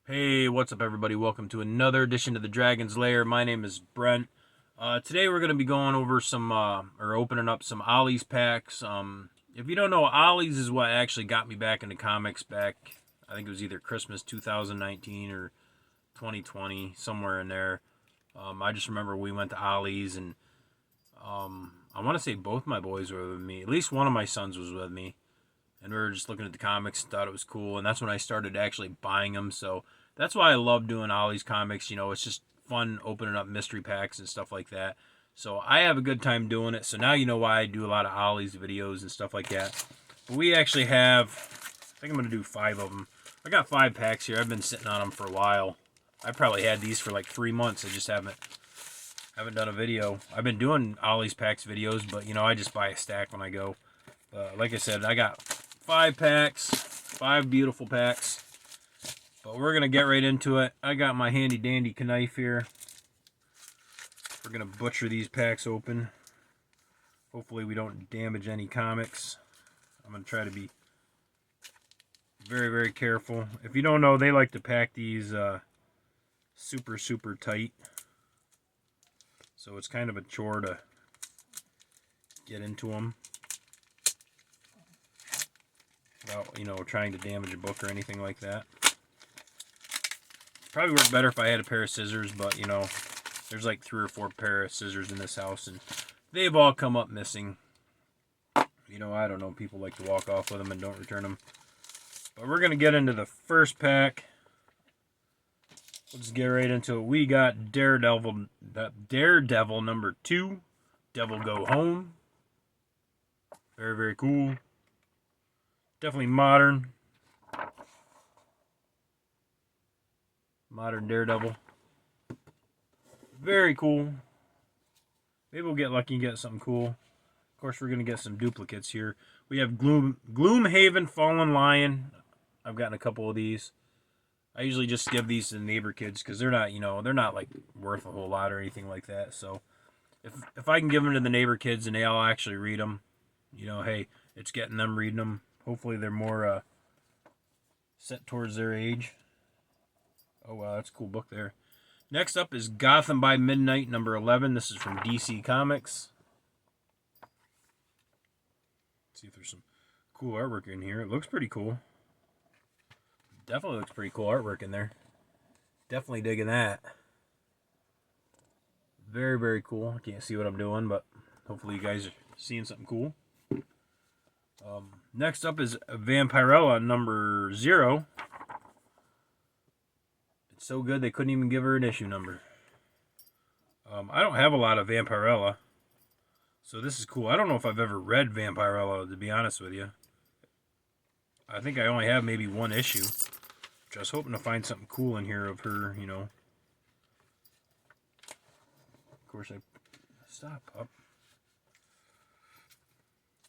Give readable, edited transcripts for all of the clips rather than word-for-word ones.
Hey, what's up, everybody? Welcome to another edition of the Dragon's Lair. My name is Brent. Today we're going to be going over or opening up some Ollie's packs. If you don't know, Ollie's is what actually got me back into comics back, I think it was either Christmas 2019 or 2020, somewhere in there. I just remember we went to Ollie's and I want to say both my boys were with me. At least one of my sons was with me. And we were just looking at the comics and thought it was cool. And that's when I started actually buying them. So that's why I love doing Ollie's comics. You know, it's just fun opening up mystery packs and stuff like that. So I have a good time doing it. So now you know why I do a lot of Ollie's videos and stuff like that. But we actually have, I think I'm going to do 5 of them. I got 5 packs here. I've been sitting on them for a while. I probably had these for like 3 months. I just haven't done a video. I've been doing Ollie's packs videos, but you know, I just buy a stack when I go. Like I said, I got 5 packs, 5 beautiful packs. But we're going to get right into it. I got my handy dandy knife here. We're going to butcher these packs open. Hopefully we don't damage any comics. I'm going to try to be very, very careful. If you don't know, they like to pack these super, super tight. So it's kind of a chore to get into them without, you know, trying to damage a book or anything like that. Probably work better if I had a pair of scissors, but you know, there's like 3 or 4 pair of scissors in this house, and they've all come up missing. You know, I don't know. People like to walk off with them and don't return them. But we're gonna get into the first pack. Let's get right into it. We got Daredevil number 2. Devil Go Home. Very, very cool. Definitely modern. Modern Daredevil. Very cool. Maybe we'll get lucky and get something cool. Of course, we're going to get some duplicates here. We have Gloomhaven Fallen Lion. I've gotten a couple of these. I usually just give these to the neighbor kids because they're not, you know, they're not like worth a whole lot or anything like that. So if I can give them to the neighbor kids and they all actually read them, you know, hey, it's getting them reading them. Hopefully they're more set towards their age. Oh, wow, that's a cool book there. Next up is Gotham by Midnight, number 11. This is from DC Comics. Let's see if there's some cool artwork in here. It looks pretty cool. Definitely looks pretty cool artwork in there. Definitely digging that. Very, very cool. I can't see what I'm doing, but hopefully you guys are seeing something cool. Next up is Vampirella, number 0. So good they couldn't even give her an issue number. I don't have a lot of Vampirella, so this is cool. I don't know if I've ever read Vampirella, to be honest with you. I think I only have maybe 1 issue, which I was hoping to find something cool in here of her, you know. Of course, stop up.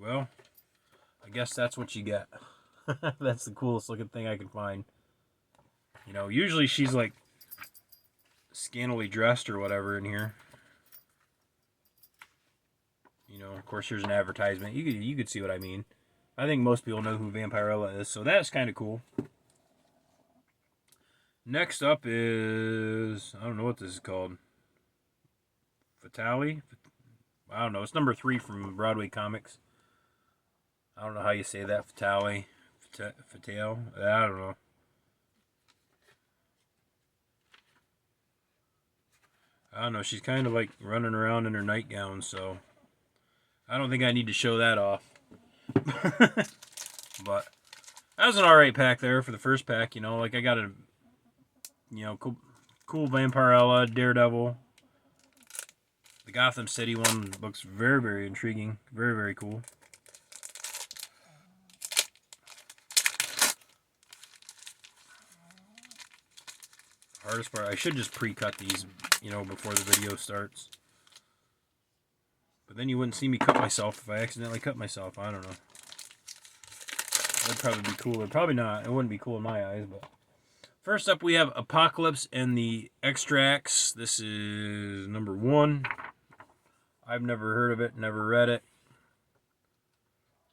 Well, I guess that's what you get. That's the coolest looking thing I can find. You know, usually she's like scantily dressed or whatever in here. You know, of course, here's an advertisement. You could see what I mean. I think most people know who Vampirella is, so that's kind of cool. Next up is, I don't know what this is called. Fatale? I don't know. It's number 3 from Broadway Comics. I don't know how you say that. Fatale? Fatale? I don't know. I don't know. She's kind of like running around in her nightgown, so I don't think I need to show that off. But that was an alright pack there for the first pack. You know, like I got a, you know, cool Vampirella, Daredevil. The Gotham City one looks very, very intriguing. Very, very cool. Hardest part, I should just pre-cut these, you know, before the video starts. But then you wouldn't see me cut myself if I accidentally cut myself. I don't know. That'd probably be cooler. Probably not. It wouldn't be cool in my eyes, but... First up, we have Apocalypse and the Extracts. This is number 1. I've never heard of it, never read it.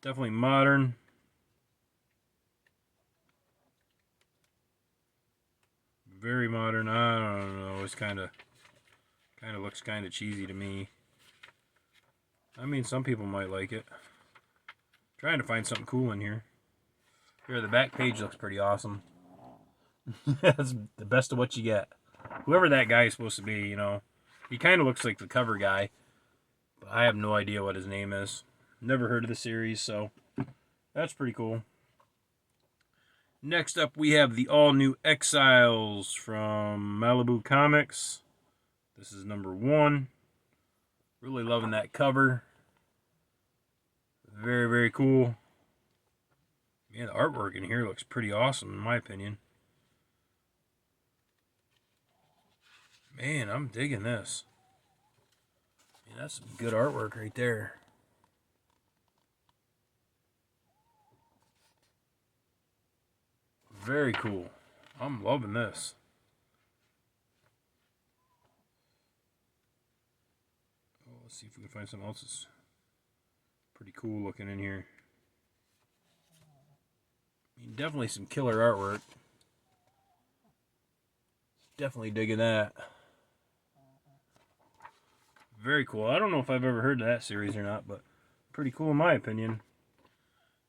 Definitely modern. Very modern. I don't know. It's kind of looks kind of cheesy to me. I mean, some people might like it. Trying to find something cool in here. Here, the back page looks pretty awesome. That's the best of what you get. Whoever that guy is supposed to be, you know, he kind of looks like the cover guy, but I have no idea what his name is. Never heard of the series, so that's pretty cool. Next up, we have the all-new Exiles from Malibu Comics. This is number 1. Really loving that cover. Very, very cool. Man, the artwork in here looks pretty awesome, in my opinion. Man, I'm digging this. Man, that's some good artwork right there. Very cool. I'm loving this. Oh, let's see if we can find something else that's pretty cool looking in here. I mean, definitely some killer artwork. Definitely digging that. Very cool. I don't know if I've ever heard of that series or not, but pretty cool in my opinion.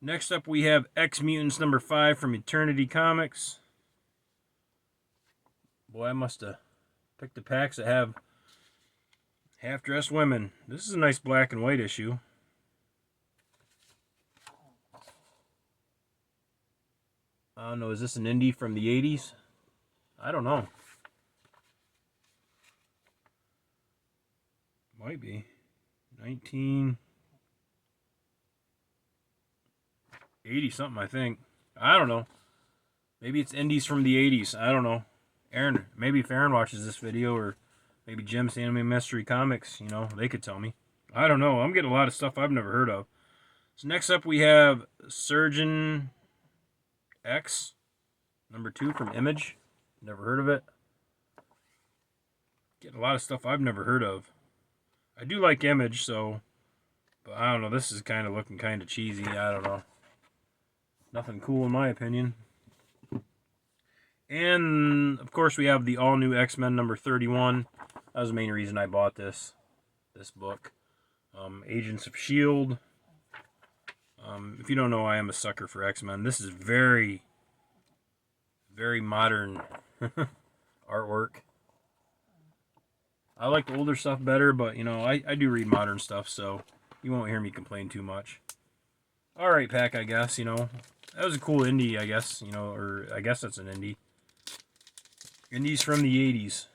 Next up, we have X-Mutants number 5 from Eternity Comics. Boy, I must have picked the packs that have half-dressed women. This is a nice black and white issue. I don't know, is this an indie from the 80s? I don't know. Might be. 1980 something, I think. I don't know. Maybe it's indies from the 80s. I don't know. Aaron, maybe if Aaron watches this video, or maybe Jim's Anime Mystery Comics, you know, they could tell me. I don't know. I'm getting a lot of stuff I've never heard of. So next up we have Surgeon X, number 2 from Image. Never heard of it. Getting a lot of stuff I've never heard of. I do like Image, so, but I don't know. This is kind of looking kind of cheesy. I don't know. Nothing cool in my opinion. And, of course, we have the all-new X-Men number 31. That was the main reason I bought this book. Agents of S.H.I.E.L.D. If you don't know, I am a sucker for X-Men. This is very, very modern artwork. I like the older stuff better, but, you know, I do read modern stuff, so you won't hear me complain too much. Alright, pack, I guess, you know. That was a cool indie, I guess, you know, or I guess that's an indie. Indies from the 80s.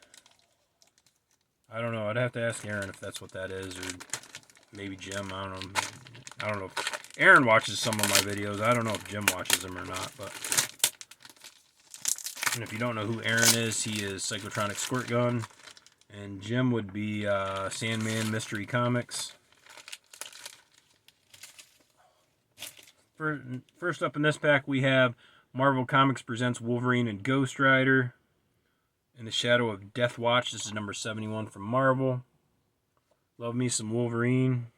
I don't know. I'd have to ask Aaron if that's what that is, or maybe Jim. I don't know. I don't know. Aaron watches some of my videos. I don't know if Jim watches them or not, but... And if you don't know who Aaron is, he is Psychotronic Squirt Gun. And Jim would be Sandman Mystery Comics. First up in this pack, we have Marvel Comics presents Wolverine and Ghost Rider. In the Shadow of Death Watch. This is number 71 from Marvel. Love me some Wolverine.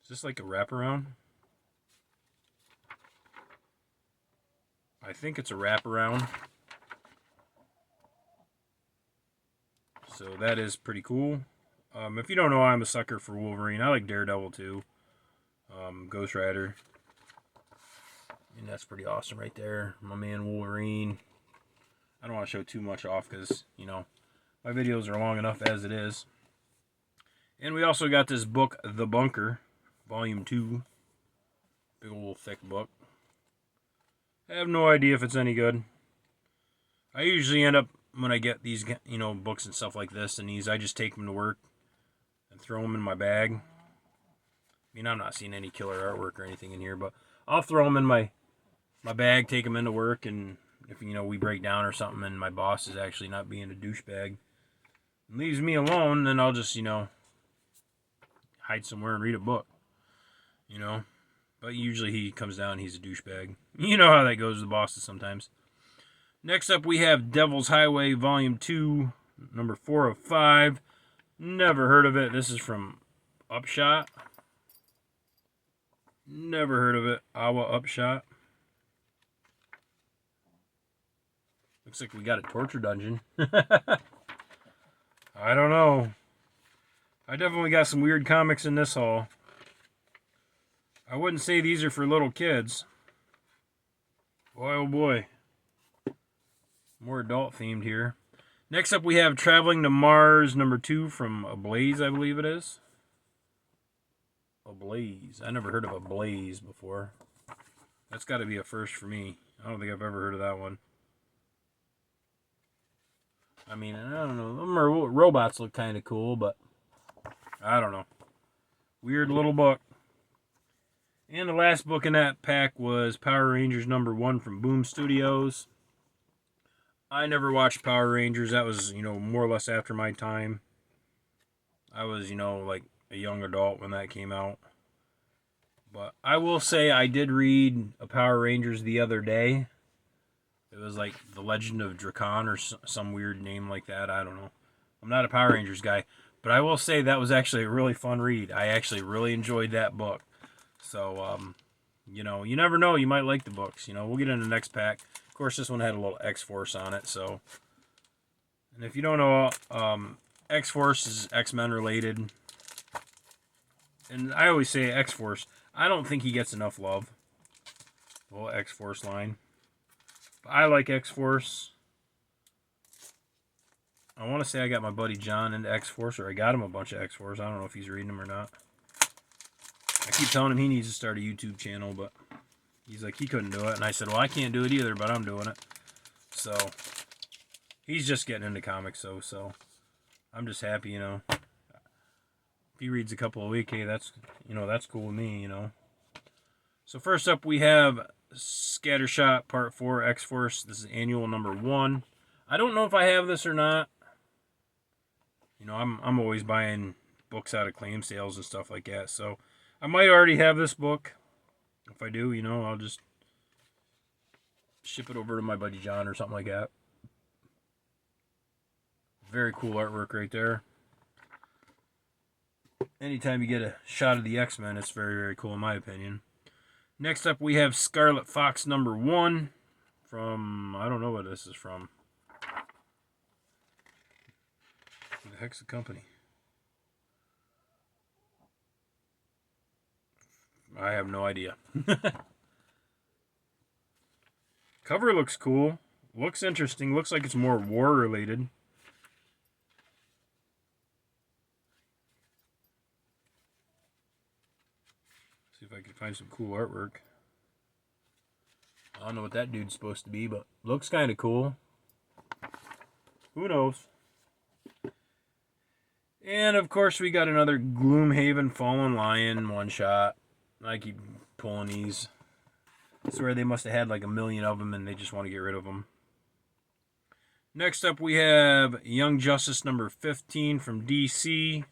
Is this like a wraparound? I think it's a wraparound. So that is pretty cool. If you don't know, I'm a sucker for Wolverine. I like Daredevil too. Ghost Rider. And that's pretty awesome right there. My man Wolverine. I don't want to show too much off because, you know, my videos are long enough as it is. And we also got this book, The Bunker, Volume 2. Big old thick book. I have no idea if it's any good. I usually end up, when I get these, you know, books and stuff like this and these, I just take them to work and throw them in my bag. I mean, I'm not seeing any killer artwork or anything in here, but I'll throw them in my bag, take them into work, and if, you know, we break down or something and my boss is actually not being a douchebag and leaves me alone, then I'll just, you know, hide somewhere and read a book, you know. But usually he comes down, he's a douchebag. You know how that goes with the bosses sometimes. Next up, we have Devil's Highway Volume 2, number 4 of 5. Never heard of it. This is from Upshot. Never heard of it. Awa Upshot. Looks like we got a torture dungeon. I don't know. I definitely got some weird comics in this haul. I wouldn't say these are for little kids. Boy, oh boy. More adult themed here. Next up we have Traveling to Mars #2 from Ablaze, I believe it is. Ablaze. I never heard of Ablaze before. That's got to be a first for me. I don't think I've ever heard of that one. I mean, I don't know. Them robots look kind of cool, but I don't know. Weird little book. And the last book in that pack was Power Rangers #1 from Boom Studios. I never watched Power Rangers. That was, more or less after my time. I was, like a young adult when that came out. But I will say I did read a Power Rangers the other day. It was like The Legend of Drakon or some weird name like that. I don't know. I'm not a Power Rangers guy. But I will say that was actually a really fun read. I actually really enjoyed that book. So, you never know. You might like the books. We'll get into the next pack. Of course, this one had a little X-Force on it. So, and if you don't know, X-Force is X-Men related. And I always say X-Force. I don't think he gets enough love. The whole X-Force line. But I like X-Force. I want to say I got my buddy John into X-Force, or I got him a bunch of X-Force. I don't know if he's reading them or not. I keep telling him he needs to start a YouTube channel, but he's like, he couldn't do it. And I said, well, I can't do it either, but I'm doing it. So, he's just getting into comics, so I'm just happy, If he reads a couple a week, hey, that's cool with me, So first up, we have Scattershot Part 4 X-Force. This is annual #1. I don't know if I have this or not. I'm always buying books out of claim sales and stuff like that, so I might already have this book. If I do, I'll just ship it over to my buddy John or something like that. Very cool artwork right there. Anytime you get a shot of the X-Men, it's very, very cool in my opinion. Next up, we have Scarlet Fox #1 from, I don't know what this is from. Who the heck's the company? I have no idea. Cover looks cool. Looks interesting. Looks like it's more war related. See if I can find some cool artwork. I don't know what that dude's supposed to be, but looks kind of cool. Who knows? And of course we got another Gloomhaven Fallen Lion one-shot. I keep pulling these. I swear they must have had like a million of them and they just want to get rid of them. Next up we have Young Justice #15 from DC.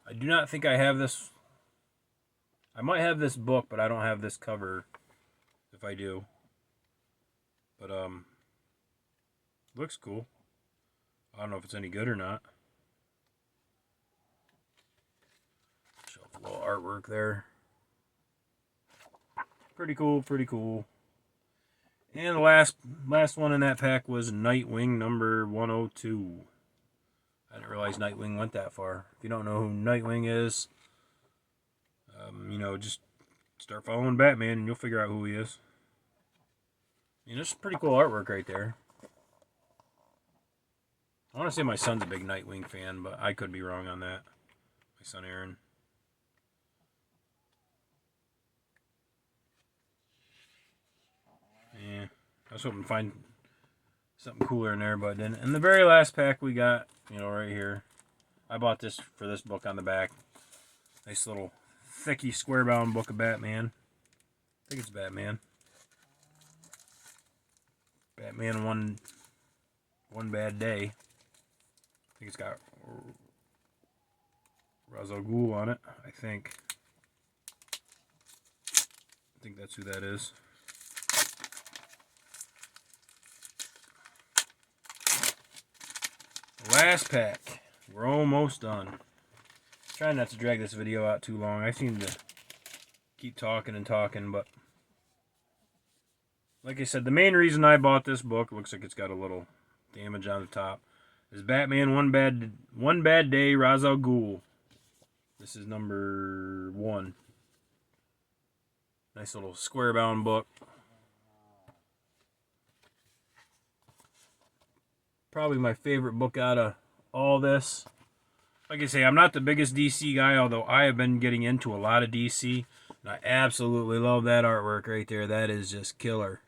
I do not think I have this. I might have this book, but I don't have this cover if I do. But, looks cool. I don't know if it's any good or not. Show a little artwork there. Pretty cool, pretty cool. And the last one in that pack was Nightwing #102. I didn't realize Nightwing went that far. If you don't know who Nightwing is, just start following Batman and you'll figure out who he is. It's pretty cool artwork right there. I want to say my son's a big Nightwing fan, but I could be wrong on that. My son Aaron. Yeah, I was hoping to find something cooler in there, but then in the very last pack we got, right here. I bought this for this book on the back. Nice little thicky square bound book of Batman. I think it's Batman. Batman one bad day. I think it's got Ra's al Ghul on it. I think that's who that is. Last pack. We're almost done. Trying not to drag this video out too long. I seem to keep talking and talking, but like I said, the main reason I bought this book, looks like it's got a little damage on the top, is Batman One Bad Day, Ra's al Ghul. This is number 1. Nice little square bound book. Probably my favorite book out of all this. Like I say, I'm not the biggest DC guy, although I have been getting into a lot of DC. And I absolutely love that artwork right there. That is just killer.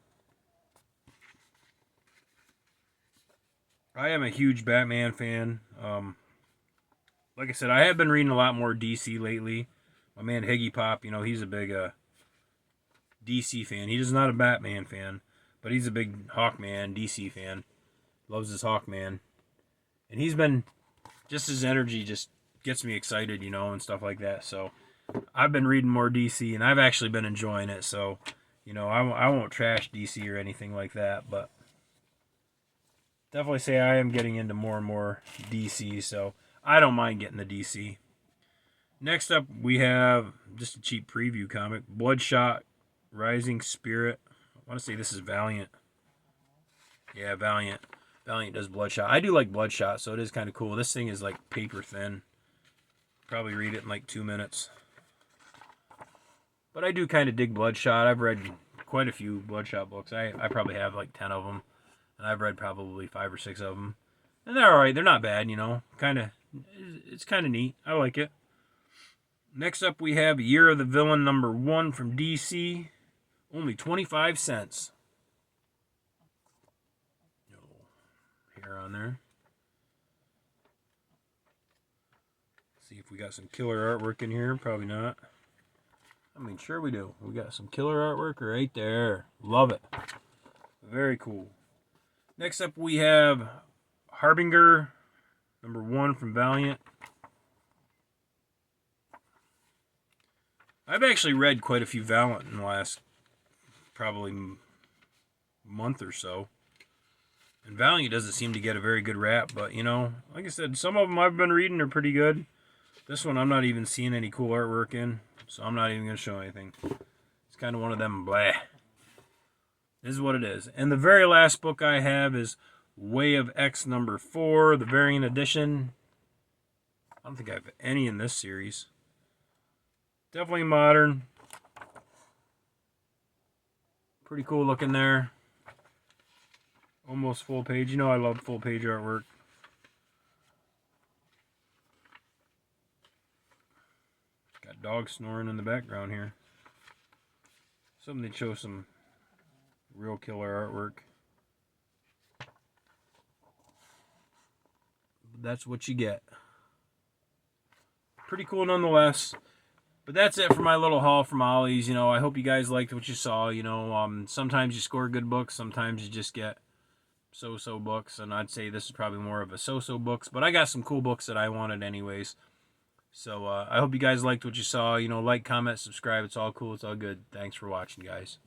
I am a huge Batman fan. Like I said, I have been reading a lot more DC lately. My man Higgy Pop, he's a big DC fan. He is not a Batman fan, but he's a big Hawkman DC fan. Loves his Hawkman. And he's been, just his energy just gets me excited, and stuff like that. So I've been reading more DC, and I've actually been enjoying it. So, I won't trash DC or anything like that, but definitely say I am getting into more and more DC, so I don't mind getting the DC. Next up, we have just a cheap preview comic, Bloodshot, Rising Spirit. I want to say this is Valiant. Yeah, Valiant. Valiant does Bloodshot. I do like Bloodshot, so it is kind of cool. This thing is like paper thin. Probably read it in like 2 minutes. But I do kind of dig Bloodshot. I've read quite a few Bloodshot books. I probably have like 10 of them. And I've read probably 5 or 6 of them. And they're alright. They're not bad, It's kind of neat. I like it. Next up, we have Year of the Villain #1 from DC. Only 25 cents. Hair on there. See if we got some killer artwork in here. Probably not. Sure we do. We got some killer artwork right there. Love it. Very cool. Next up, we have Harbinger #1 from Valiant. I've actually read quite a few Valiant in the last probably month or so. And Valiant doesn't seem to get a very good rap, but, like I said, some of them I've been reading are pretty good. This one I'm not even seeing any cool artwork in, so I'm not even going to show anything. It's kind of one of them, blah. This is what it is. And the very last book I have is Way of X #4, the variant edition. I don't think I have any in this series. Definitely modern. Pretty cool looking there. Almost full page. I love full page artwork. Got dogs snoring in the background here. Something to show some real killer artwork. That's what you get. Pretty cool nonetheless. But that's it for my little haul from Ollie's. I hope you guys liked what you saw. Sometimes you score good books. Sometimes you just get so-so books. And I'd say this is probably more of a so-so books. But I got some cool books that I wanted anyways. So I hope you guys liked what you saw. Like, comment, subscribe. It's all cool. It's all good. Thanks for watching, guys.